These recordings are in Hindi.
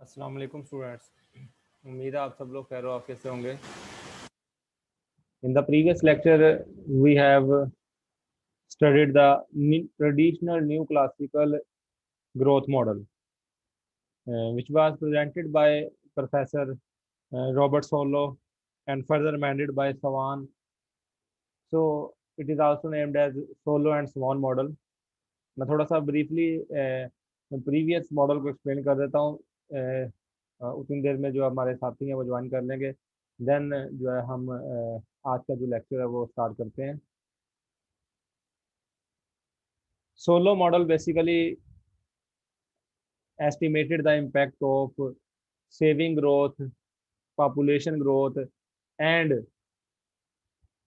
अस्सलाम वालेकुम स्टूडेंट्स, उम्मीद है आप सब लोग खैर ऑफिस से होंगे। In the previous lecture, we have studied the traditional new classical growth model, which was presented by Professor Robert Solow and further amended by Swan. So it is also named as Solow and Swan model. मैं थोड़ा सा ब्रीफली प्रीवियस मॉडल को एक्सप्लेन कर देता हूँ। उतनी देर में जो हमारे साथी हैं वो ज्वाइन कर लेंगे। देन जो है हम आज का जो लेक्चर है वो स्टार्ट करते हैं। Solow model basically estimated the impact of saving growth, population growth, and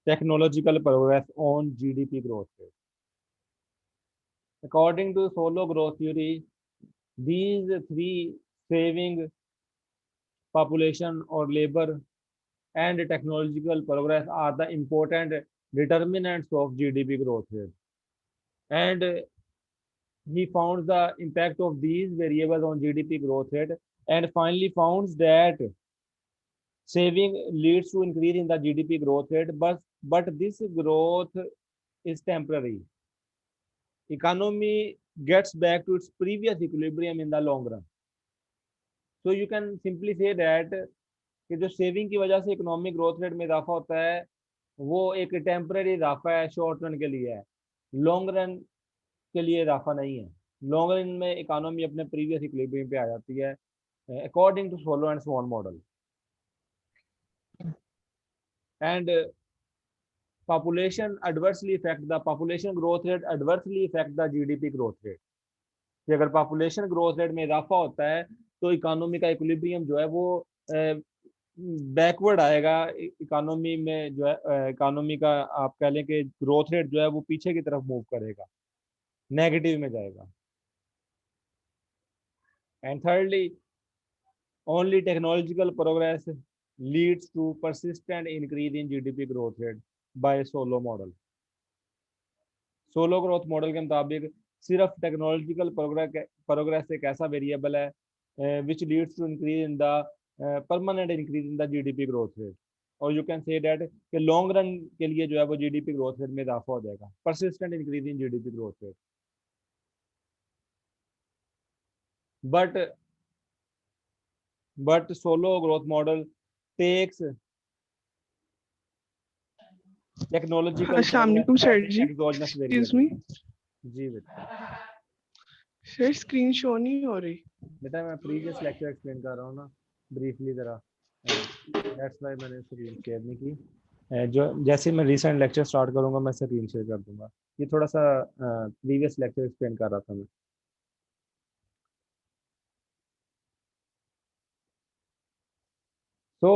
technological progress on GDP growth rate. According to Solow growth theory, these three saving, population or labor, and technological progress are the important determinants of GDP growth rate. And he found the impact of these variables on GDP growth rate and finally found that saving leads to increase in the GDP growth rate, but this growth is temporary. Economy gets back to its previous equilibrium in the long run. So you can simply say that कि जो सेविंग की वजह से इकोनॉमिक ग्रोथ रेट में इजाफा होता है वो एक टेम्पररी इजाफा है, शॉर्ट रन के लिए है, लॉन्ग रन के लिए इजाफा नहीं है। लॉन्ग रन में इकोनॉमी अपने प्रीवियस इक्विलिब्रियम पे आ जाती है according to Solow and Swan model. And population adversely affect the population growth rate adversely affect the GDP growth rate। कि अगर पॉपुलेशन ग्रोथ रेट में इजाफा होता है तो इकोनॉमी का इक्विलिब्रियम जो है वो बैकवर्ड आएगा। इकोनॉमी में जो है इकोनॉमी का आप कह लें कि ग्रोथ रेट जो है वो पीछे की तरफ मूव करेगा, नेगेटिव में जाएगा। And thirdly, only technological progress leads to persistent increase in GDP growth rate by Solow model. Solow growth model के मुताबिक सिर्फ टेक्नोलॉजिकल प्रोग्रेस एक ऐसा वेरिएबल है which leads to increase in the permanent increase in the GDP growth rate. और यू कैन से दैट कि लॉन्ग रन के लिए जो है वो जीडीपी ग्रोथ रेट में इजाफा हो जाएगा, persistent increase in GDP growth rate. but solo growth model takes technological अस्सलाम वालेकुम सर जी, एक्सोजेनस एक्सक्यूज मी वेरिएबल। जी बेटा, सर स्क्रीन शो नहीं हो रही। बेटा मैं प्रीवियस लेक्चर एक्सप्लेन कर रहा हूँ ना ब्रीफली ज़रा, दैट्स व्हाई मैंने स्क्रीन शेयर नहीं की। जो जैसे मैं रिसेंट लेक्चर स्टार्ट करूँगा मैं स्क्रीन शेयर कर दूंगा। ये थोड़ा सा प्रीवियस लेक्चर एक्सप्लेन कर रहा था मैं। तो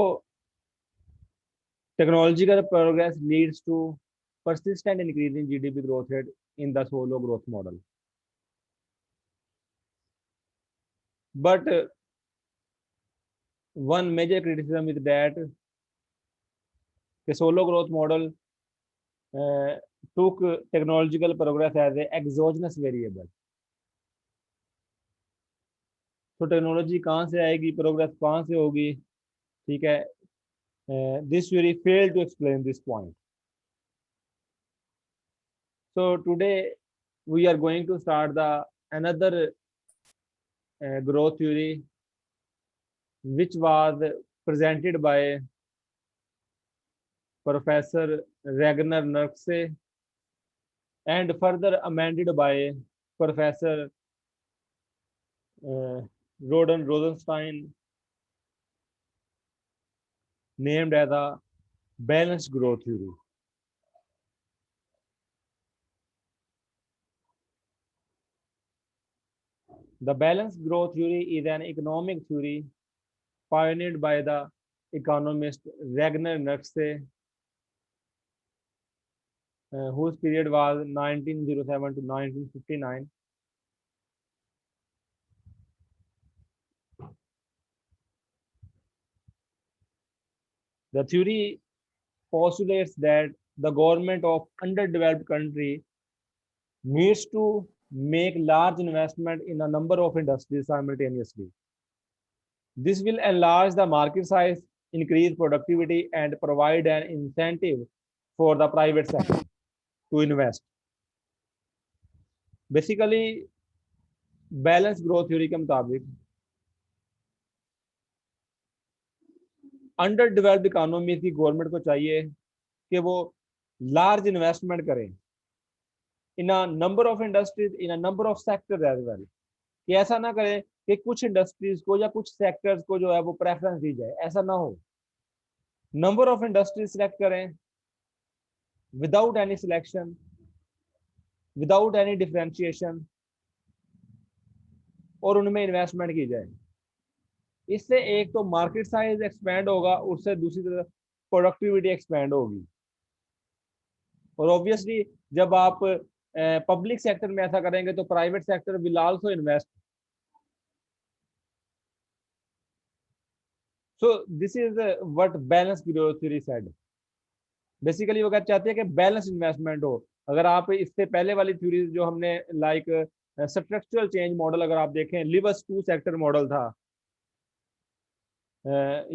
technological progress leads to persistent increase in GDP growth rate in the solo growth model. But one major criticism is that the solo growth model took technological progress as an exogenous variable. तो टेक्नोलॉजी कहाँ से आएगी, प्रोग्रेस कहाँ से होगी, ठीक है। This theory failed to explain this point. So today we are going to start the another growth theory which was presented by Professor Ragnar Nurse and further amended by Professor Roden Rosenstein, named as a balanced growth theory. The balanced growth theory is an economic theory pioneered by the economist Ragnar Nurse, whose period was 1907 to 1959. The theory postulates that the government of underdeveloped country needs to make large investment in a number of industries simultaneously. This will enlarge the market size, increase productivity, and provide an incentive for the private sector to invest. Basically, balance growth theory के मुताबिक अंडर डेवलप्ड इकोनॉमी की गवर्नमेंट को चाहिए कि वो लार्ज इन्वेस्टमेंट करें in a number of industries, in a number of sectors as well, कि ऐसा ना करें कि कुछ इंडस्ट्रीज को या कुछ सेक्टर्स को जो है वो प्रेफरेंस दी जाए, ऐसा ना हो। नंबर ऑफ इंडस्ट्रीज सिलेक्ट करें without any selection, without any differentiation, और उनमें इन्वेस्टमेंट की जाए। इससे एक तो मार्केट साइज एक्सपेंड होगा, उससे दूसरी तरफ प्रोडक्टिविटी एक्सपेंड होगी। और ऑब्वियसली जब आप पब्लिक सेक्टर में ऐसा करेंगे तो private sector will also invest. So this is what balance growth theory said. Basically वो क्या चाहते हैं कि बैलेंस इन्वेस्टमेंट हो। अगर आप इससे पहले वाली थ्योरी जो हमने लाइक स्ट्रक्चरल चेंज मॉडल अगर आप देखें, लिवर्स टू सेक्टर मॉडल था,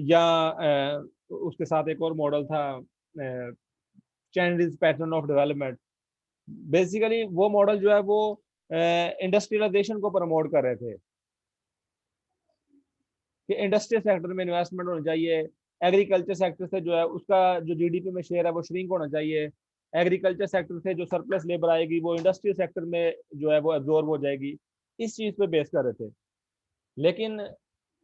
या उसके साथ एक और मॉडल था चैंडिस पैटर्न ऑफ डेवलपमेंट। बेसिकली वो मॉडल जो है वो इंडस्ट्रियलाइजेशन को प्रमोट कर रहे थे कि इंडस्ट्रियल सेक्टर में इन्वेस्टमेंट होना चाहिए। एग्रीकल्चर सेक्टर से जो है उसका जो जीडीपी में शेयर है वो श्रिंक होना चाहिए। एग्रीकल्चर सेक्टर से जो सरप्लस लेबर आएगी वो इंडस्ट्रियल सेक्टर में जो है वो एब्जॉर्ब हो जाएगी। इस चीज पे बेस कर रहे थे। लेकिन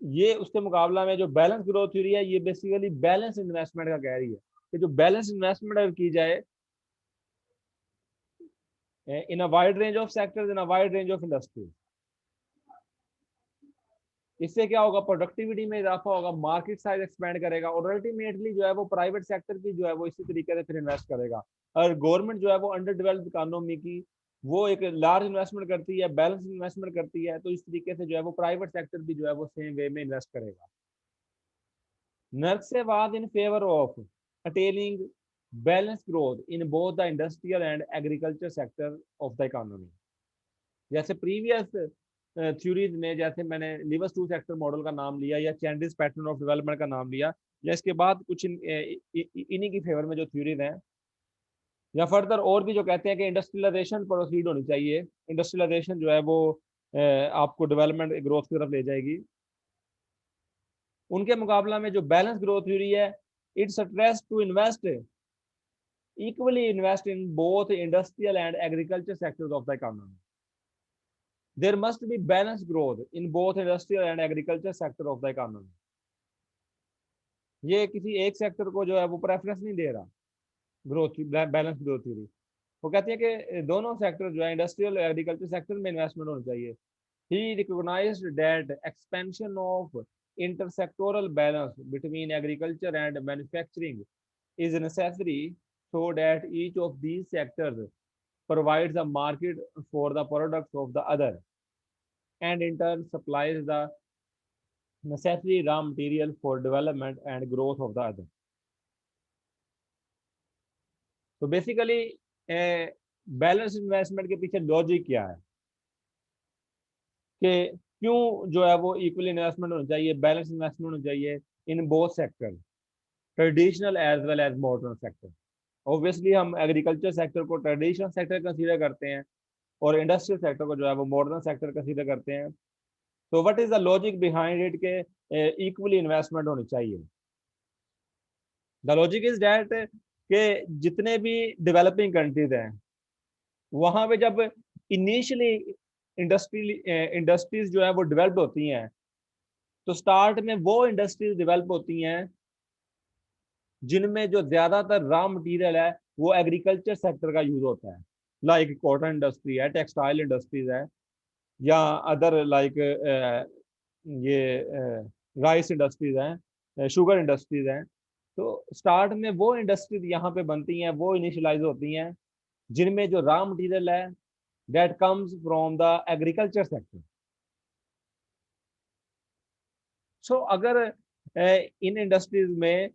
ये उसके मुकाबला में जो बैलेंस ग्रोथ थ्योरी है ये बेसिकली बैलेंस इन्वेस्टमेंट का कह रही है कि जो बैलेंस इन्वेस्टमेंट अगर की जाए in a wide range of sectors, in a wide range of industries, इससे क्या होगा, प्रोडक्टिविटी में इजाफा होगा, मार्केट साइज एक्सपेंड करेगा, और अल्टीमेटली जो है वो प्राइवेट सेक्टर की जो है वो इसी तरीके से फिर इन्वेस्ट करेगा। और गवर्नमेंट जो है वो अंडर डेवलप्ड इकोनॉमी की वो एक लार्ज इन्वेस्टमेंट करती है, बैलेंस इन्वेस्टमेंट करती है, तो इस तरीके से जो है वो प्राइवेट सेक्टर भी जो है वो सेम वे में इन्वेस्ट करेगा। नर्सेवाद in favour of attaining balance growth in both the industrial and agriculture sector of the economy. जैसे प्रीवियस थ्योरीज में, जैसे मैंने लिवर्स टू सेक्टर मॉडल का नाम लिया या चैंडिस पैटर्न ऑफ डेवलपमेंट का नाम लिया, या इसके बाद कुछ इन्हीं की फेवर में जो थ्योरीज हैं, या फर्दर और भी जो कहते हैं कि इंडस्ट्रियलाइजेशन प्रोसीड होनी चाहिए, इंडस्ट्रियलाइजेशन जो है वो आपको डेवलपमेंट ग्रोथ की तरफ ले जाएगी। उनके मुकाबला में जो बैलेंस ग्रोथ थ्योरी है, it's stress to invest equally invest in both industrial and agriculture sectors of the economy. There must be balanced growth in both industrial and agriculture sector of the economy. ये किसी एक सेक्टर को जो है वो प्रेफरेंस नहीं दे रहा ग्रोथ, बैलेंस ग्रोथ थ्योरी। वो कहती है कि दोनों सेक्टर जो है इंडस्ट्रियल और एग्रीकल्चर सेक्टर में इन्वेस्टमेंट होनी चाहिए। He recognized that expansion of intersectoral balance between agriculture and manufacturing is necessary so that each of these sectors provides a market for the products of the other and in turn supplies the necessary raw material for development and growth of the other. तो बेसिकली बैलेंस इन्वेस्टमेंट के पीछे लॉजिक क्या है कि क्यों जो है वो इक्वल इन्वेस्टमेंट होना चाहिए, बैलेंस इन्वेस्टमेंट होना चाहिए in both sector, traditional as well as modern sector. Obviously हम एग्रीकल्चर सेक्टर को ट्रेडिशनल सेक्टर कंसीडर करते हैं और इंडस्ट्रियल सेक्टर को जो है वो मॉडर्न सेक्टर कंसीडर करते हैं। तो what is the logic behind it के इक्वली इन्वेस्टमेंट होनी चाहिए? द लॉजिक इज दैट कि जितने भी डेवलपिंग कंट्रीज हैं वहां पे जब इनिशियली इंडस्ट्रीज जो है वो डेवलप होती हैं, तो स्टार्ट में वो इंडस्ट्रीज डेवलप होती हैं जिनमें जो ज्यादातर रॉ मटेरियल है वो एग्रीकल्चर सेक्टर का यूज होता है, लाइक कॉटन इंडस्ट्री है, टेक्सटाइल इंडस्ट्रीज है, या अदर लाइक ये राइस इंडस्ट्रीज हैं, शुगर इंडस्ट्रीज हैं। तो स्टार्ट में वो इंडस्ट्रीज यहाँ पे बनती हैं, वो इनिशियलाइज होती हैं जिनमें जो रॉ मटेरियल है that comes from the agriculture sector. So अगर इन इंडस्ट्रीज में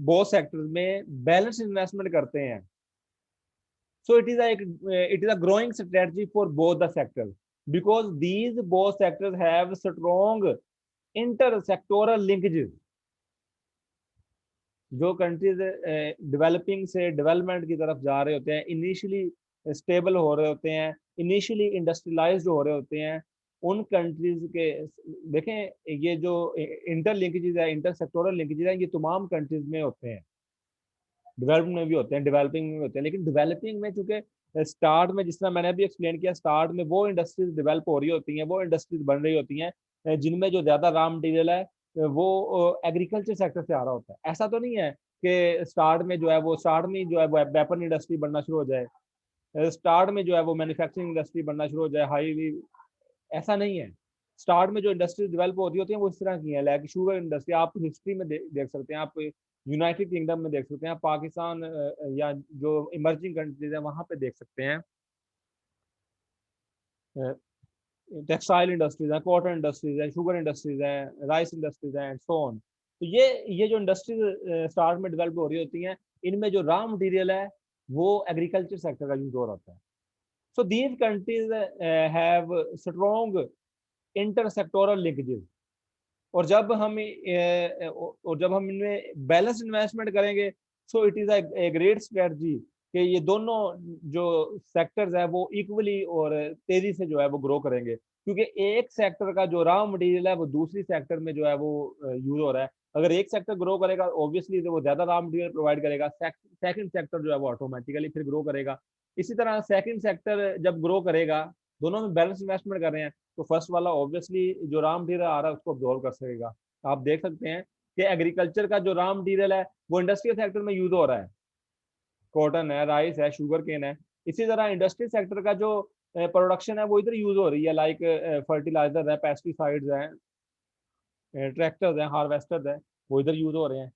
बोथ सेक्टर्स में बैलेंस इन्वेस्टमेंट करते हैं, so it is a growing strategy for both the sector. because these both sectors have strong inter-sectoral linkages. जो कंट्रीज डेवलपिंग से डेवलपमेंट की तरफ जा रहे होते हैं, इनिशियली स्टेबल हो रहे होते हैं, इनिशियली इंडस्ट्रियलाइज्ड हो रहे होते हैं, उन कंट्रीज के देखें ये जो इंटर लिंकेजेस है, इंटर सेक्टोरल लिंकेजेस है, ये तमाम कंट्रीज में होते हैं, डेवलपमेंट में भी होते हैं, डेवलपिंग में होते हैं, लेकिन डेवलपिंग में चूंकि स्टार्ट में जिस तरह मैंने अभी एक्सप्लेन किया, स्टार्ट में वो इंडस्ट्रीज डेवलप हो रही होती हैं, वो इंडस्ट्रीज बन रही होती हैं जिनमें जो ज़्यादा रॉ मटेरियल है वो एग्रीकल्चर सेक्टर से आ रहा होता है। ऐसा तो नहीं है कि स्टार्ट में जो है वो वेपन इंडस्ट्री बनना शुरू हो जाए, स्टार्ट में जो है वो मैन्युफैक्चरिंग इंडस्ट्री बनना शुरू हो जाए, हाईवी, ऐसा नहीं है। स्टार्ट में जो इंडस्ट्रीज डेवलप होती होती हैं वो इस तरह की हैं, लाइक शुगर इंडस्ट्री आप हिस्ट्री में देख सकते हैं, आप यूनाइटेड किंगडम में देख सकते हैं, पाकिस्तान या जो इमर्जिंग कंट्रीज है वहां पे देख सकते हैं, टेक्सटाइल इंडस्ट्रीज है, कॉटन इंडस्ट्रीज है, शुगर इंडस्ट्रीज है, राइस इंडस्ट्रीज है एंड सो ऑन। तो ये जो इंडस्ट्रीज स्टार्ट में डेवलप हो रही होती हैं, इनमें जो रॉ मटेरियल है वो एग्रीकल्चर सेक्टर का यूज हो रहा है। So these countries have strong intersectoral linkages, और जब हम इनमें बैलेंस इन्वेस्टमेंट करेंगे, सो it is a great strategy कि ये दोनों जो सेक्टर्स है वो इक्वली और तेजी से जो है वो ग्रो करेंगे, क्योंकि एक सेक्टर का जो रॉ मटेरियल है वो दूसरी सेक्टर में जो है वो यूज हो रहा है। अगर एक सेक्टर ग्रो करेगा ऑब्वियसली तो वो ज्यादा रॉ मटेरियल प्रोवाइड करेगा, सेकंड सेक्टर जो है वो ऑटोमेटिकली फिर ग्रो करेगा। इसी तरह सेकंड सेक्टर जब ग्रो करेगा, दोनों में बैलेंस इन्वेस्टमेंट कर रहे हैं, तो फर्स्ट वाला ऑब्वियसली जो रॉ मटेरियल आ रहा है उसको अब्जॉर्व कर सकेगा। आप देख सकते हैं कि एग्रीकल्चर का जो रॉ मटेरियल है वो इंडस्ट्रियल सेक्टर में यूज हो रहा है, कॉटन है, राइस है, शुगर केन है। इसी तरह इंडस्ट्रियल सेक्टर का जो प्रोडक्शन है वो इधर यूज हो रही है, लाइक फर्टिलाइजर है, पेस्टिसाइड्स हैं, ट्रैक्टर्स हैं, हार्वेस्टर्स हैं, वो इधर यूज हो रहे हैं।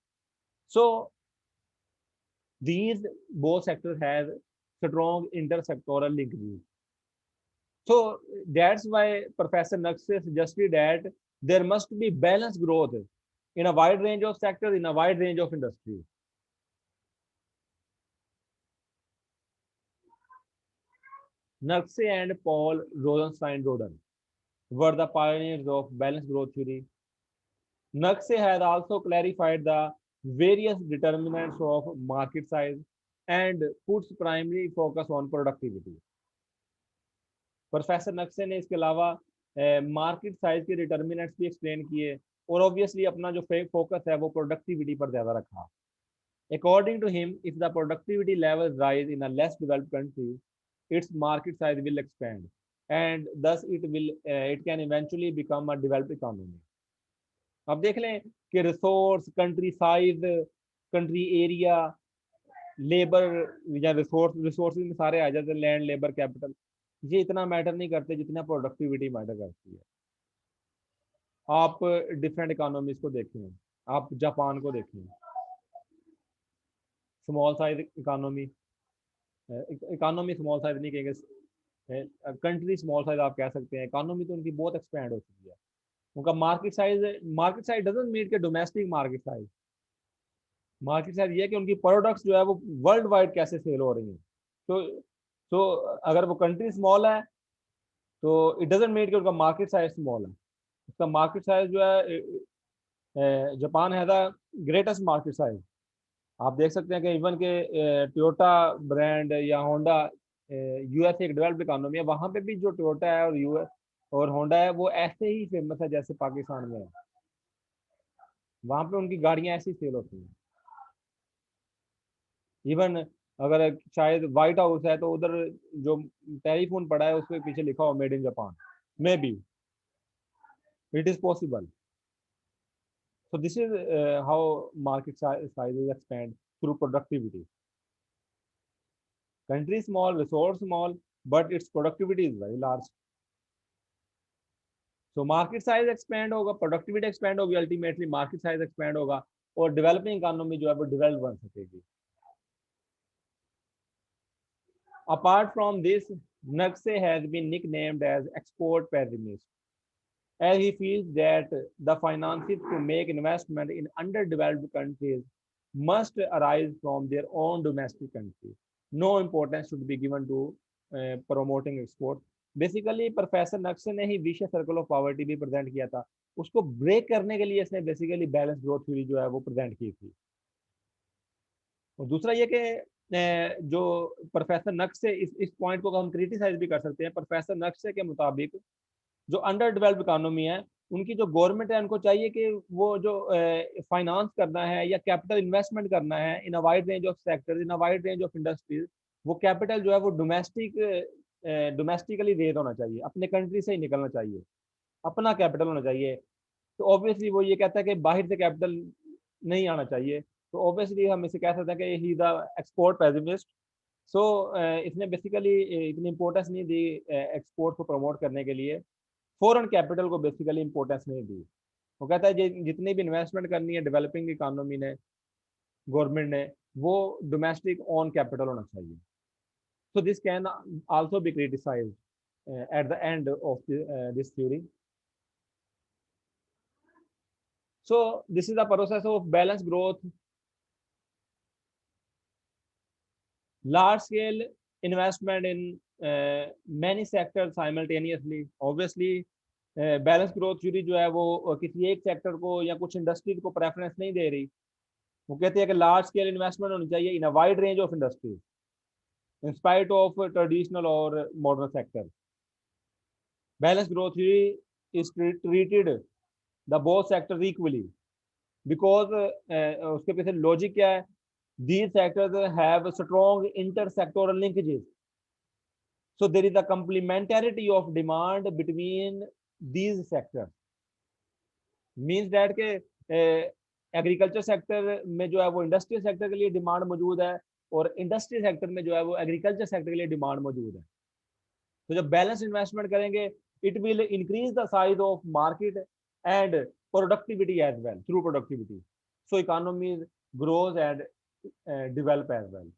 सो these both sectors has strong intersectoral linkages. So that's why Professor Naqvi suggested that there must be balanced growth in a wide range of sectors, in a wide range of industries. Naqvi and Paul Rosenstein-Roden were the pioneers of balanced growth theory. Naqvi has also clarified the various determinants of market size and puts primary focus on productivity. Professor नक्शे ने इसके अलावा मार्केट साइज के डिटर्मिनेंट्स भी एक्सप्लेन किए, और ऑब्वियसली अपना जो फोकस है वो प्रोडक्टिविटी पर ज्यादा रखा। According to him, if the productivity level rise in a less developed country, it's market size will expand and thus it can eventually become a developed economy. अब देख लें कि resource, country size, country area, labour या रिसोर्स में सारे आ जाते हैं, लैंड, लेबर, कैपिटल, ये इतना मैटर नहीं करते जितना प्रोडक्टिविटी मैटर करती है। आप डिफरेंट इकोनॉमीज को देखें, आप जापान को देखें, small size economy, economy small size नहीं कहेंगे, कंट्री स्मॉल साइज आप कह सकते हैं, इकोनॉमी तो उनकी बहुत एक्सपेंड हो चुकी है। उनका मार्केट साइज डजंट मीन के डोमेस्टिक मार्केट साइज ये है कि उनकी प्रोडक्ट्स जो है वो वर्ल्ड वाइड कैसे सेल हो रही हैं। तो अगर वो कंट्री स्मॉल है तो इट डजंट मीन कि उनका मार्केट साइज स्मॉल है, उसका मार्केट साइज जो है, जापान है द ग्रेटेस्ट मार्केट साइज। आप देख सकते हैं कि इवन के टोयोटा ब्रांड या होंडा, यूएस एक डेवलप्ड इकोनॉमी है, वहाँ पे भी जो टोयोटा है और यूएस और होंडा है वो ऐसे ही फेमस है जैसे पाकिस्तान में है, वहाँ पे उनकी गाड़ियाँ ऐसी सेल होती हैं। इवन अगर शायद व्हाइट हाउस है तो उधर जो टेलीफोन पड़ा है उसके पीछे लिखा हो made in Japan, may be it is possible. So this is how market sizes expand through productivity. Country small, resource small, but its productivity is very large. So market size expand होगा, productivity expand होगी, ultimately market size expand होगा, और developing economy जो है वो develop बन सकेगी। Apart from this, Naqvi has been nicknamed as export pessimist, as he feels that the finances to make investment in underdeveloped countries must arise from their own domestic country. No importance should be given to promoting export. Basically professor नक्श ने ही विशेष सर्कल ऑफ पॉवर्टी भी प्रेजेंट किया था, उसको ब्रेक करने के लिए इसने बेसिकली बैलेंस ग्रोथ थ्योरी जो है वो प्रेजेंट की थी। और दूसरा ये कि जो प्रोफेसर नक्श से इस पॉइंट को हम क्रिटिसाइज भी कर सकते हैं। प्रोफेसर नक्श के मुताबिक जो अंडर डेवलप्ड इकोनॉमी है, उनकी जो गवर्नमेंट है, उनको चाहिए कि वो जो फाइनेंस करना है या कैपिटल इन्वेस्टमेंट करना है in a wide range of sectors, in a wide range of industries, वो कैपिटल जो है वो डोमेस्टिकली रेज होना चाहिए, अपने कंट्री से ही निकलना चाहिए, अपना कैपिटल होना चाहिए। तो ऑब्वियसली वो ये कहता है कि बाहर से कैपिटल नहीं आना चाहिए। तो ऑब्वियसली हम इसे कह सकते हैं कि ही द एक्सपोर्ट पेसिमिस्ट। सो इसने बेसिकली इतनी इंपॉर्टेंस नहीं दी एक्सपोर्ट को प्रमोट करने के लिए, फॉरेन कैपिटल को बेसिकली इंपॉर्टेंस नहीं दी। वो कहता है जितनी भी इन्वेस्टमेंट करनी है डेवलपिंग इकोनॉमी ने, गवर्नमेंट ने, वो डोमेस्टिक ओन कैपिटल होना चाहिए। So this can also be criticised at the end of this theory. So this is the process of balanced growth. Large scale investment in many sectors simultaneously. Obviously balance growth theory जो है वो किसी एक सेक्टर को या कुछ इंडस्ट्रीज को प्रेफरेंस नहीं दे रही। वो कहते हैं कि लार्ज स्केल इन्वेस्टमेंट होनी चाहिए in a wide range of industries in spite of traditional or modern sector. Balanced growth theory is treated the both sectors equally because उसके पीछे लॉजिक क्या है? These sectors have strong intersectoral linkages, so there is a complementarity of demand between these sectors. Means that के एग्रीकल्चर सेक्टर में जो है वो इंडस्ट्रियल सेक्टर के लिए डिमांड मौजूद है और इंडस्ट्रियल सेक्टर में जो है वो एग्रीकल्चर सेक्टर के लिए डिमांड मौजूद है। तो जब बैलेंस इन्वेस्टमेंट करेंगे, it will increase the size of market and productivity as well through productivity, so economy grows and develop as well.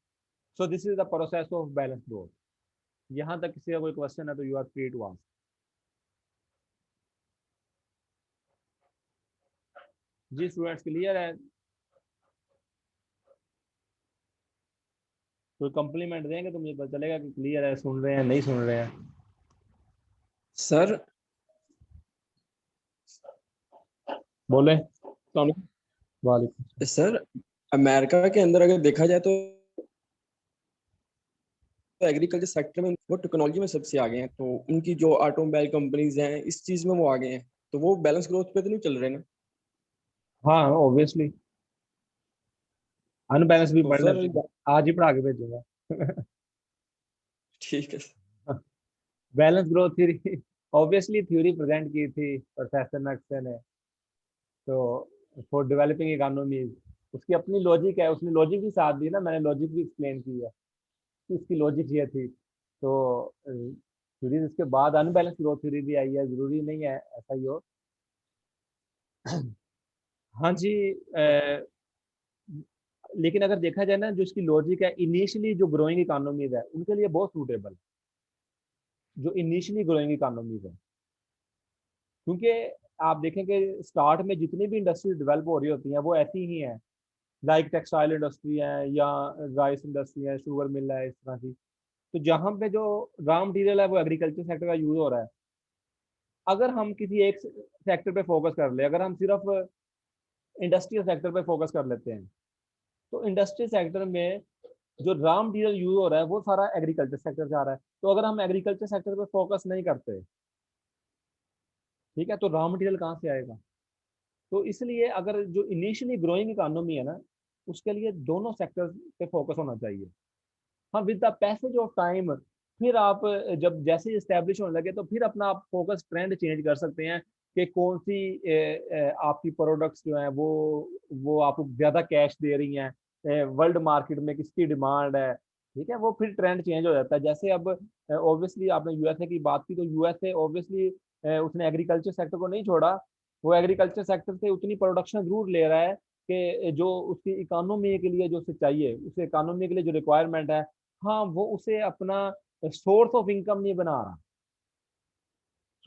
So this is the process of balance growth. यहाँ तक किसी का कोई क्वेश्चन है तो you are free to ask. जी स्टूडेंट्स क्लियर है? कोई कम्प्लीमेंट देंगे तो मुझे पता चलेगा कि क्लियर है, सुन रहे हैं नहीं सुन रहे हैं। सर बोले। वालेकुम। सर अमेरिका के अंदर अगर देखा जाए तो एग्रीकल्चर सेक्टर में वो टेक्नोलॉजी में सबसे आगे हैं, तो उनकी जो ऑटोमोबाइल कंपनीज हैं इस चीज में वो आगे हैं, तो वो बैलेंस ग्रोथ पे तो नहीं चल रहे ना? हाँ ऑब्वियसली अनबैलेंस भी तो पढ़ना सर आज ही पढ़ा के भेजूंगा। ठीक है। Balance growth theory obviously theory present की थी प्रोफेसर नक्शे ने, तो फॉर डेवलपिंग इकोनॉमीज उसकी अपनी लॉजिक है, उसने लॉजिक भी साथ दी ना, मैंने लॉजिक भी एक्सप्लेन की है कि उसकी लॉजिक ये थी। तो थ्योरी इसके बाद अनबैलेंस ग्रोथ थ्योरी भी आई है, जरूरी नहीं है ऐसा ही हो। हाँ जी लेकिन अगर देखा जाए ना, जो इसकी लॉजिक है इनिशियली जो ग्रोइंग इकोनॉमीज है उनके लिए बहुत सूटेबल, जो इनिशियली ग्रोइंग इकोनॉमीज है। क्योंकि आप देखें कि स्टार्ट में जितनी भी इंडस्ट्री डेवलप हो रही होती हैं वो ऐसी ही हैं, लाइक टेक्सटाइल इंडस्ट्री है या राइस इंडस्ट्री है, शुगर मिल है, इस तरह की। तो जहाँ पे जो रॉ मटेरियल है वो एग्रीकल्चर सेक्टर का यूज हो रहा है। अगर हम किसी एक सेक्टर पे फोकस कर ले, अगर हम सिर्फ इंडस्ट्रियल सेक्टर पे फोकस कर लेते हैं, तो इंडस्ट्रियल सेक्टर में जो रॉ मटेरियल यूज हो रहा है वो सारा एग्रीकल्चर सेक्टर से आ रहा है। तो अगर हम एग्रीकल्चर सेक्टर पे फोकस नहीं करते, ठीक है, तो रॉ मटेरियल कहाँ से आएगा? तो इसलिए अगर जो इनिशियली ग्रोइंग इकोनॉमी है ना, उसके लिए दोनों सेक्टर पे फोकस होना चाहिए। हाँ with the passage of time फिर आप जब जैसे इस्टेब्लिश होने लगे तो फिर अपना आप फोकस ट्रेंड चेंज कर सकते हैं कि कौन सी आपकी प्रोडक्ट्स जो हैं वो आपको ज़्यादा कैश दे रही हैं, वर्ल्ड मार्केट में किसकी डिमांड है, ठीक है, वो फिर ट्रेंड चेंज हो जाता है। जैसे अब ऑब्वियसली आपने यूएसए की बात की, तो यूएसए ऑब्वियसली उसने एग्रीकल्चर सेक्टर को नहीं छोड़ा, वो एग्रीकल्चर सेक्टर से उतनी प्रोडक्शन जरूर ले रहा है कि जो उसकी इकोनॉमी के लिए जो उसे चाहिए, उस इकोनॉमी के लिए जो रिक्वायरमेंट है, हाँ वो उसे अपना सोर्स ऑफ इनकम नहीं बना रहा।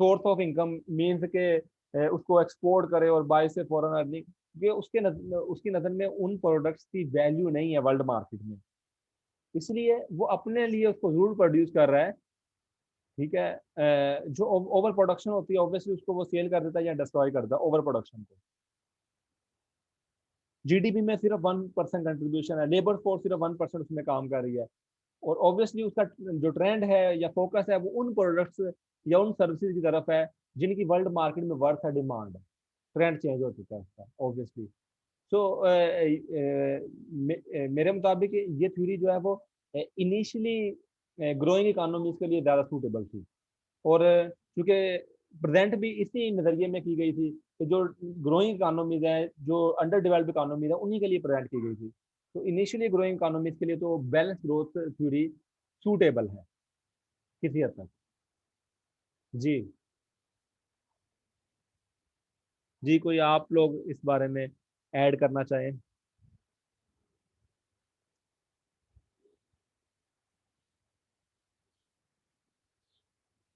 सोर्स ऑफ इनकम मीन्स के उसको एक्सपोर्ट करे और बाय से फॉरेन अर्निंग, ये उसकी नज़र में उन प्रोडक्ट्स की वैल्यू नहीं है वर्ल्ड मार्केट में, इसलिए वो अपने लिए उसको जरूर प्रोड्यूस कर रहा है ठीक है। जो ओवर प्रोडक्शन होती है ऑब्वियसली उसको वो सेल कर देता है या डिस्ट्रॉय करता है ओवर प्रोडक्शन को। जीडीपी में सिर्फ 1% कंट्रीब्यूशन है, लेबर फोर्स सिर्फ 1% उसमें काम कर रही है, और ऑब्वियसली उसका जो ट्रेंड है या फोकस है वो उन प्रोडक्ट्स या उन सर्विसेज की तरफ है जिनकी वर्ल्ड मार्केट में वर्थ है, डिमांड है। ट्रेंड चेंज हो चुका है उसका ऑब्वियसली। सो मेरे मुताबिक ये थ्योरी जो है वो इनिशियली ग्रोइंग इकोनॉमीज के लिए ज़्यादा सूटेबल थी, और चूँकि प्रेजेंट भी इसी नज़रिए में की गई थी कि जो ग्रोइंग इकोनॉमीज हैं, जो अंडर डेवलप्ड इकोनॉमीज हैं, उन्हीं के लिए प्रेजेंट की गई थी। तो इनिशियली ग्रोइंग इकोनॉमीज के लिए तो बैलेंस ग्रोथ थ्योरी सूटेबल है किसी हद तक। जी जी, कोई आप लोग इस बारे में ऐड करना चाहें?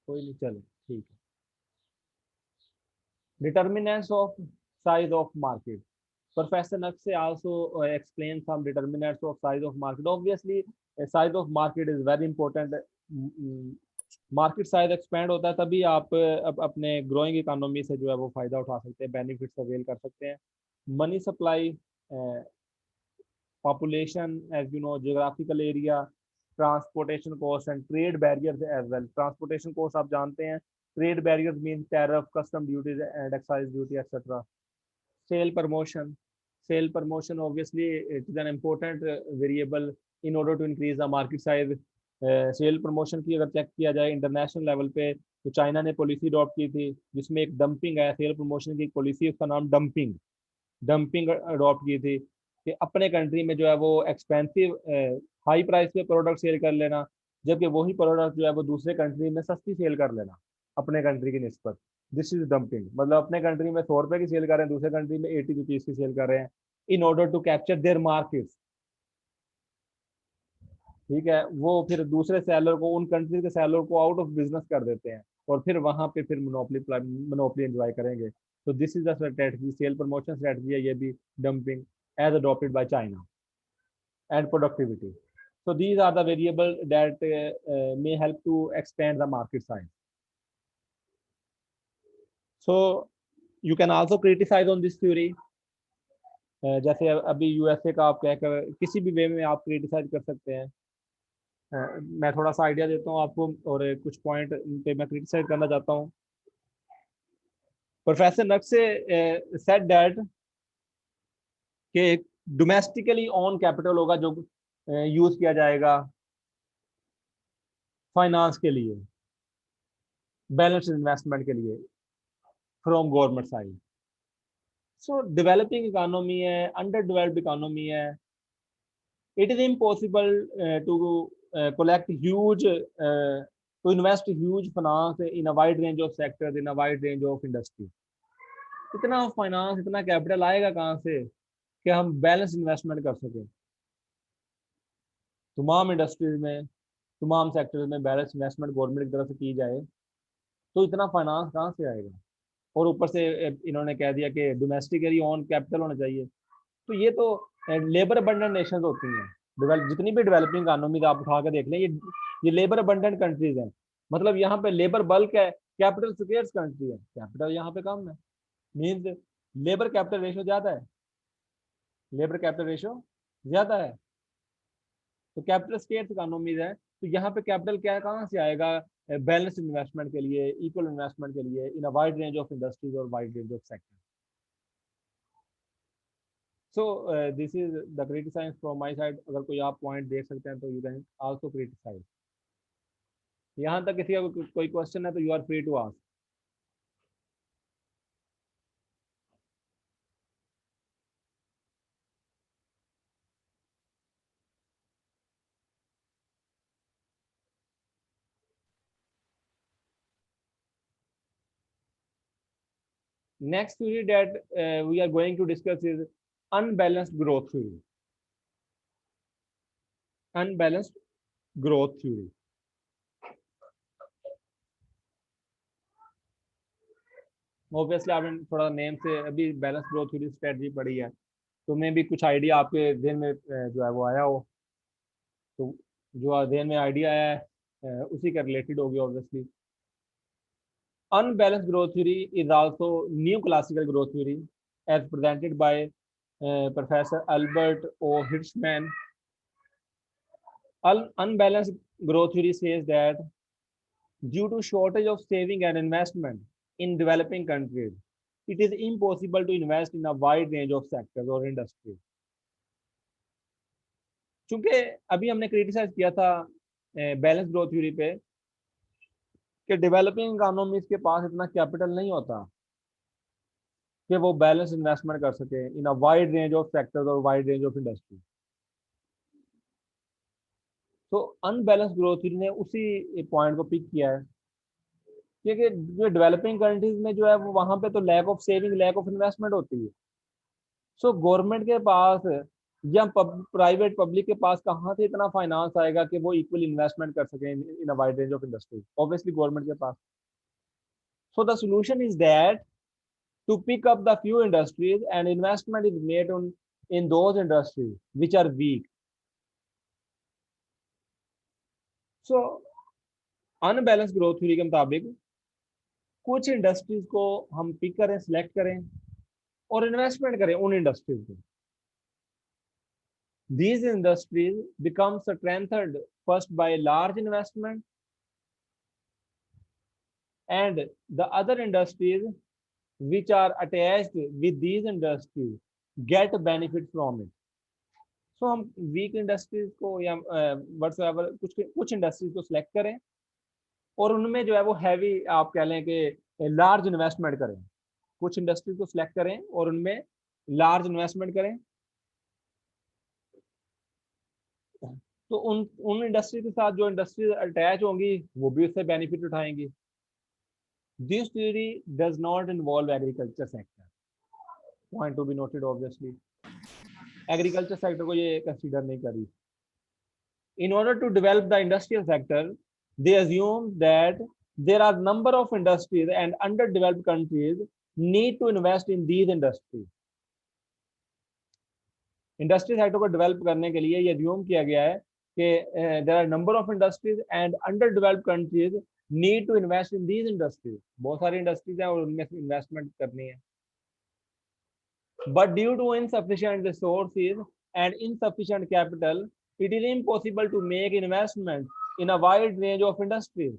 कोई नहीं, चलो ठीक है। Determinants of size of market. Professor Naqse also explained some determinants of size of market. Obviously, size of market is very important. Market size expand होता है तभी आप अपने ग्रोइंग इकोनॉमी से जो है वो फायदा उठा सकते हैं, बेनिफिट्स अवेल कर सकते हैं। Money supply, population, as you know, geographical area, transportation costs and trade barriers as well. Transportation costs आप जानते हैं, trade barriers means tariff, custom duties and excise duty, etc. Sale promotion. Sale promotion obviously it is an important variable in order to increase the market size. Sale promotion की अगर चेक किया जाए इंटरनेशनल लेवल पे तो चाइना ने पॉलिसी अडॉप्ट की थी जिसमें एक डंपिंग है, सेल प्रमोशन की पॉलिसी, उसका नाम डंपिंग डंपिंग अडॉप्ट की थी कि अपने कंट्री में जो है वो एक्सपेंसिव हाई प्राइस पे प्रोडक्ट सेल कर लेना, जबकि वही प्रोडक्ट जो है वो दूसरे कंट्री में सस्ती सेल कर लेना अपने कंट्री की निस्बत। दिस इज डंपिंग, मतलब अपने कंट्री में 100 रुपए की सेल कर रहे हैं, दूसरे कंट्री में 80 रुपीज की सेल कर रहे हैं in order to capture their markets. ठीक है, वो फिर दूसरे सेलर को, उन कंट्री के सेलर को आउट ऑफ बिजनेस कर देते हैं और फिर वहां पे फिर मोनोपली एंजॉय करेंगे। तो this is the strategy, sale promotion strategy है ये भी, dumping as adopted by China and productivity. So these are the variable that may help to expand the market size. So you can also criticize on this theory. जैसे अभी यूएसए का आप कहकर किसी भी वे में आप क्रिटिसाइज कर सकते हैं। मैं थोड़ा सा आइडिया देता हूँ आपको और कुछ पॉइंट पे मैं क्रिटिसाइज करना चाहता हूँ। प्रोफेसर नक्से सेड दैट कि डोमेस्टिकली ऑन कैपिटल होगा जो यूज किया जाएगा फाइनेंस के लिए, बैलेंस इन्वेस्टमेंट के लिए from government side. So developing economy है, अंडर डेवलप्ड इकोनॉमी है, it is impossible to collect huge to invest huge finance in a wide range of sectors, in a wide range of industry. इतना फाइनेंस, इतना कैपिटल आएगा कहाँ से कि हम बैलेंस इन्वेस्टमेंट कर सकें? तमाम इंडस्ट्रीज में, तमाम सेक्टर्स में बैलेंस इन्वेस्टमेंट गवर्नमेंट की तरफ से की जाए तो इतना फाइनेंस कहाँ से आएगा? और ऊपर से इन्होंने कह दिया कि डोमेस्टिकली ऑन कैपिटल होना चाहिए। तो ये तो लेबर अबंडेंट नेशंस होती हैं, जितनी भी डेवलपिंग इकोनॉमी आप उठा के देख लें, ये लेबर अबंडेंट कंट्रीज हैं। मतलब यहाँ पे लेबर बल्क है, कैपिटल स्केर्स कंट्री है, कैपिटल यहाँ पे कम है, मींस लेबर कैपिटल रेशियो ज्यादा है, लेबर कैपिटल रेशियो ज्यादा है, तो कैपिटल स्केर्स इकोनॉमीज है। तो यहाँ पे कैपिटल क्या कहाँ से आएगा? बैलेंस इन्वेस्टमेंट के लिए, इक्वल इन्वेस्टमेंट के लिए in a wide range of industries और wide range of sector. So this is the criticise from my side. अगर कोई आप पॉइंट देख सकते हैं तो यू कैन आल्सो क्रिटिसाइज। यहाँ तक किसी का कोई क्वेश्चन है तो you are free to ask. Next theory that we are going to discuss is unbalanced growth theory. Unbalanced growth theory. Obviously आपने थोड़ा नेम से अभी बैलेंस ग्रोथ थ्योरी स्ट्रेटजी पढ़ी है तो मैं भी कुछ आइडिया आपके ध्यान में जो है वो आया हो। तो जो ध्यान में आइडिया आया है उसी का रिलेटेड होगी obviously. Unbalanced growth theory is also new classical growth theory as presented by Professor Albert O. Hirschman. Unbalanced growth theory says that due to shortage of saving and investment in developing countries, it is impossible to invest in a wide range of sectors or industries. चूंकि अभी हमने क्रिटिसाइज किया था बैलेंस ग्रोथ थ्योरी पे कि डेवलपिंग इकोनॉमीज के पास इतना कैपिटल नहीं होता कि वो बैलेंस इन्वेस्टमेंट कर सके in a wide range of sectors और वाइड रेंज ऑफ इंडस्ट्री। तो अनबैलेंस ग्रोथ थ्योरी ने उसी पॉइंट को पिक किया है क्योंकि जो डेवलपिंग कंट्रीज में जो है वो वहां पे तो lack of saving, lack of investment होती है। सो गवर्नमेंट के पास या प्राइवेट पब्लिक के पास कहाँ से इतना फाइनेंस आएगा कि वो इक्वल इन्वेस्टमेंट कर सके in a wide range of industries? Obviously government के पास। So the solution is that to pick up the few industries and investment is made on in those industries which are weak. So unbalanced growth theory के मुताबिक कुछ इंडस्ट्रीज को हम पिक करें, सिलेक्ट करें और इन्वेस्टमेंट करें उन इंडस्ट्रीज में। These industries become strengthened first by large investment and the other industries which are attached with these industries get benefit from it. So हम वीक इंडस्ट्रीज को या व्हाटसएवर कुछ इंडस्ट्रीज को सिलेक्ट करें और उनमें जो है वो हैवी आप कह लें कि लार्ज इन्वेस्टमेंट करें। कुछ इंडस्ट्रीज को सिलेक्ट करें और उनमें लार्ज इन्वेस्टमेंट करें तो उन इंडस्ट्री के साथ जो इंडस्ट्रीज अटैच होंगी वो भी उससे benefit उठाएंगी। This theory does not involve agriculture sector. Point to be noted obviously. Agriculture sector को ये consider नहीं करी। In order to develop the industrial sector, they assume that there are number of industries and underdeveloped countries need to invest in these industries. Industry sector को डेवलप करने के लिए ये assume किया गया है कि there are number of industries and underdeveloped countries need to invest in these industries. बहुत सारी इंडस्ट्रीज हैं और उनमें इन्वेस्टमेंट करनी है। But due to insufficient resources and insufficient capital, it is impossible to make investment in a wide range of industries.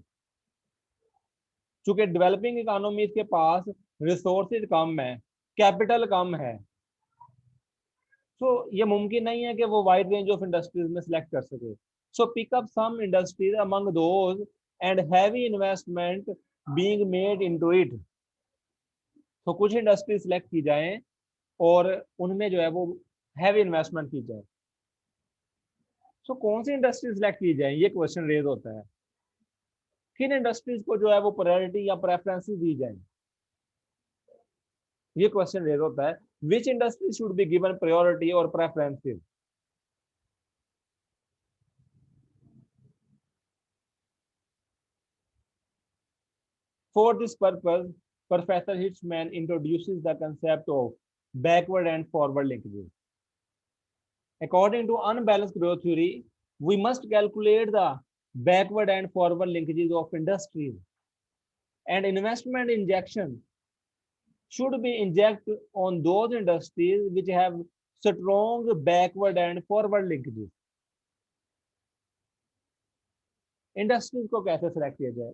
चूंकि डेवलपिंग इकोनॉमीज के पास रिसोर्सेज कम है, कैपिटल कम है, तो ये मुमकिन नहीं है कि वो वाइड रेंज ऑफ इंडस्ट्रीज में सिलेक्ट कर सके। So pick up some industries among those and heavy investment being made into it. तो कुछ इंडस्ट्री सिलेक्ट की जाएं और उनमें जो है वो हैवी इन्वेस्टमेंट की जाए। सो कौन सी इंडस्ट्री सिलेक्ट की जाए ये क्वेश्चन रेज होता है। किन इंडस्ट्रीज को जो है वो प्रायोरिटी या प्रेफरेंसेस दी जाए ये क्वेश्चन रेज होता है। विच industry should be given priority और preferences? For this purpose, Professor Hirschman introduces the concept of backward and forward linkages. According to unbalanced growth theory, we must calculate the backward and forward linkages of industries, and investment injection should be injected on those industries which have strong backward and forward linkages. Industries को कैसे सेलेक्ट किया जाए,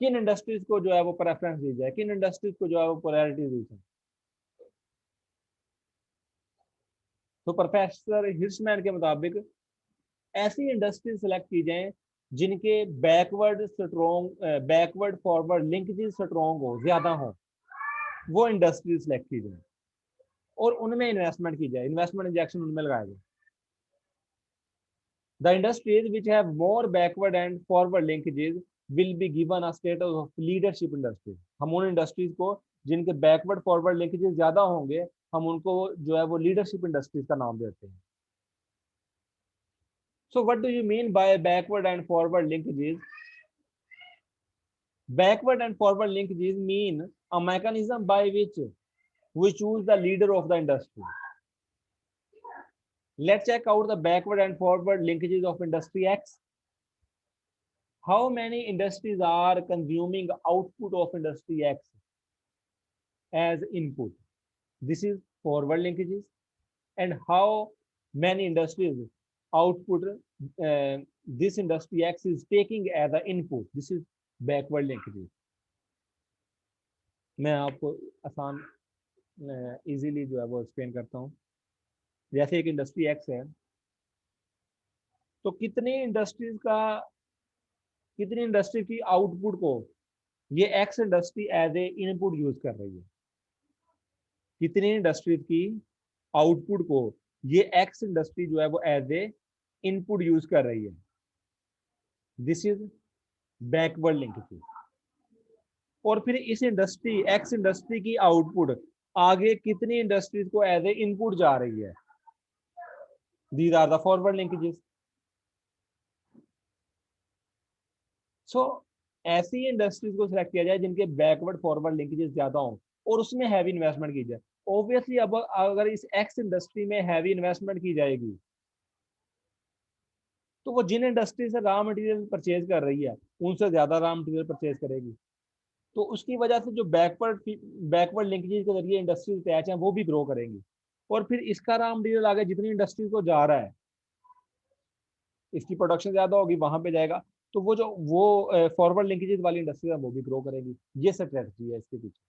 किन इंडस्ट्रीज को जो है वो प्रेफरेंस दी जाए, किन इंडस्ट्रीज को जो है वो प्रायोरिटी दी जाए? तो प्रोफेसर हिर्शमैन के मुताबिक ऐसी इंडस्ट्रीज सेलेक्ट की जाए जिनके बैकवर्ड फॉरवर्ड लिंकेजेस स्ट्रॉन्ग हो, ज्यादा हो, वो इंडस्ट्रीज सेलेक्ट की जाए और उनमें इन्वेस्टमेंट की जाए, इन्वेस्टमेंट इंजेक्शन उनमें लगाया जाए। The industries which have more backward and forward linkages will be given a status of leadership industry. हम उन इंडस्ट्रीज को जिनके बैकवर्ड फॉरवर्ड लिंकेजेस ज्यादा होंगे हम उनको जो है वो लीडरशिप इंडस्ट्रीज का नाम देते हैं। So what do you mean by backward and forward linkages? Backward and forward linkages mean a mechanism by which we choose the leader of the industry. Let's check out the backward and forward linkages of industry X. how many industries are consuming output of industry X as input. This is forward linkages. And how many industries output this industry X is taking as an input. This is backward linkages. मैं आपको आसान इजीली जो है वो एक्सप्लेन करता हूँ. जैसे एक इंडस्ट्री एक्स है, तो कितनी इंडस्ट्री की आउटपुट को ये X industry as a input use कर रही है. कितनी इंडस्ट्री की आउटपुट को ये एक्स इंडस्ट्री जो है वो एज ए इनपुट यूज कर रही है. This is backward linkage. और फिर इस इंडस्ट्री एक्स इंडस्ट्री की आउटपुट आगे कितनी इंडस्ट्रीज को एज ए इनपुट जा रही है. These are the forward linkages. So ऐसी इंडस्ट्रीज को सिलेक्ट किया जाए जिनके बैकवर्ड फॉरवर्ड लिंकेजेस ज्यादा हों और उसमें हैवी इन्वेस्टमेंट की जाए. ऑब्वियसली अब अगर इस एक्स इंडस्ट्री में हैवी इन्वेस्टमेंट की जाएगी तो वो जिन इंडस्ट्री से रॉ मटेरियल परचेज कर रही है उनसे ज्यादा रॉ मटेरियल परचेज करेगी. तो उसकी वजह से जो बैकवर्ड लिंकेजेस के जरिए इंडस्ट्रीज अटैच हैं वो भी ग्रो करेंगी. और फिर इसका रॉ मटेरियल आगे जितनी इंडस्ट्रीज को जा रहा है, इसकी प्रोडक्शन ज्यादा होगी, वहां पे जाएगा. तो वो फॉरवर्ड लिंकेजेस वाली इंडस्ट्री है वो भी ग्रो करेगी. ये स्ट्रेटजी है इसके पीछे.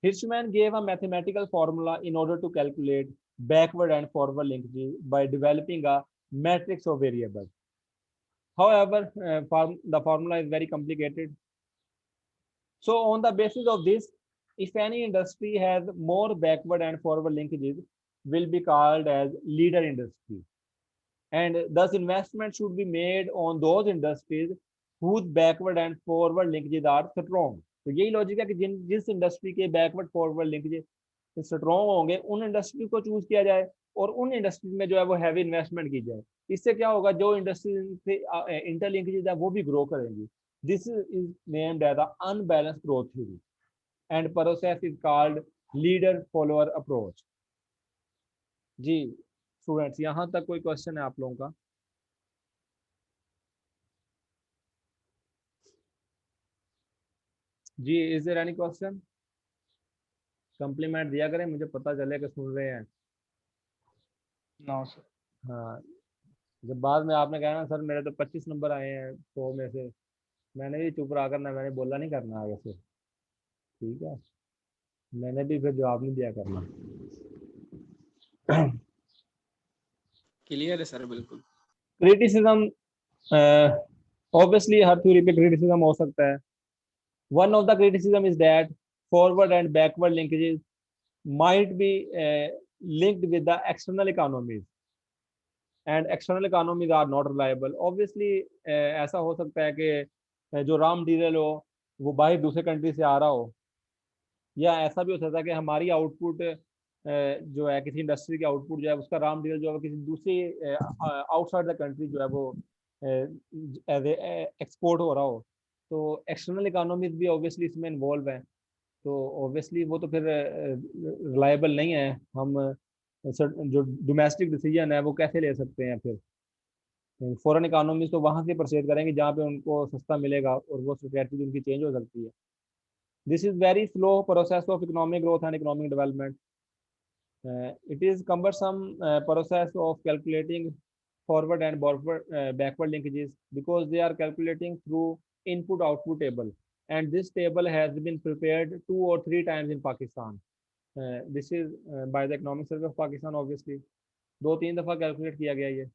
Hirschman gave a mathematical formula in order to calculate backward and forward linkages by developing a matrix of variables. However, the formula is very complicated. So on the basis of this, if any industry has more backward and forward linkages, will be called as leader industry. And thus investment should be made on those industries whose backward and forward linkages are strong. तो यही लॉजिक है कि जिस इंडस्ट्री के बैकवर्ड फॉरवर्ड लिंकेज स्ट्रॉन्ग होंगे उन इंडस्ट्री को चूज किया जाए और उन इंडस्ट्रीज में जो है वो हैवी इन्वेस्टमेंट की जाए. इससे क्या होगा, जो इंडस्ट्री से इंटरलिंकेजेस है वो भी ग्रो करेंगी. This is named as the unbalanced growth theory and process is called leader follower approach. जी स्टूडेंट्स, यहाँ तक कोई क्वेश्चन है आप लोगों का? जी, is there any question? Compliment दिया करें, मुझे पता चले कि सुन रहे हैं. No sir. हाँ, जब बाद में आपने कहा ना सर मेरे तो 25 नंबर आए हैं 100 में से, मैंने भी चुप रहा करना, मैंने बोला नहीं करना आगे से. ठीक है, मैंने भी फिर जवाब नहीं दिया करना. क्लियर है सर बिल्कुल. क्रिटिसिज्म, ऑब्वियसली हर थ्योरी पे क्रिटिसिज्म हो सकता है. One of the criticism is that forward and backward linkages might be linked with the external economies and external economies are not reliable. Obviously ऐसा हो सकता है कि जो रॉ मटेरियल हो वो बाहर दूसरे कंट्री से आ रहा हो, या ऐसा भी हो सकता है कि हमारी आउटपुट जो है किसी इंडस्ट्री की आउटपुट जो है उसका रॉ मटेरियल जो है किसी दूसरी आउटसाइड द कंट्री जो है वो एज एक्सपोर्ट हो रहा हो. तो एक्सटर्नल इकोनॉमीज भी ऑब्वियसली इसमें इन्वॉल्व हैं. तो ऑब्वियसली वो तो फिर रिलायबल नहीं है. हम जो डोमेस्टिक डिसीजन है वो कैसे ले सकते हैं? फिर फॉरेन इकोनॉमीज तो वहाँ से परचेज करेंगे जहाँ पे उनको सस्ता मिलेगा और वो स्ट्रेटजी उनकी चेंज हो सकती है. This is very slow process of economic growth and economic development. It is cumbersome process of calculating forward and backward linkages because they are calculating through input output table, and this table has been prepared 2 or 3 times in Pakistan. This is by the Economic Survey of Pakistan. Obviously 2-3 दफा कैलकुलेट किया गया ये.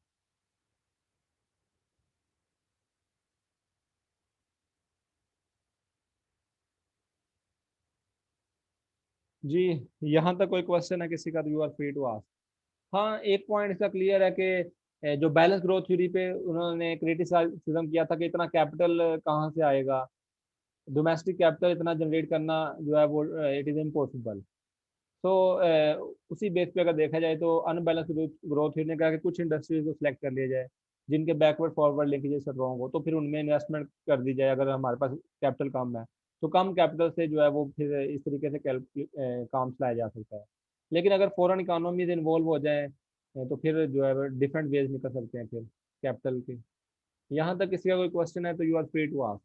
जी, यहाँ तक कोई क्वेश्चन है किसी का? You are free to ask. हाँ, एक पॉइंट इसका क्लियर है कि जो बैलेंस ग्रोथ थ्योरी पे उन्होंने क्रिटिसिज्म किया था कि इतना कैपिटल कहाँ से आएगा, डोमेस्टिक कैपिटल इतना जनरेट करना जो है वो इट इज़ इम्पॉसिबल. तो उसी बेस पे अगर देखा जाए तो अनबैलेंस ग्रोथ थ्योरी ने कहा कि कुछ इंडस्ट्रीज को सिलेक्ट कर लिया जाए जिनके बैकवर्ड फॉरवर्ड लिंकेजेस रॉन्ग हो, तो फिर उनमें इन्वेस्टमेंट कर दी जाए. अगर हमारे पास कैपिटल कम है तो कम कैपिटल से जो है वो फिर इस तरीके से काम चलाया जा सकता है. लेकिन अगर फॉरेन इकोनॉमीज इन्वॉल्व हो जाए तो फिर जो है डिफरेंट वेज निकल सकते हैं फिर कैपिटल के। यहाँ तक किसी का कोई क्वेश्चन है तो you are free to ask.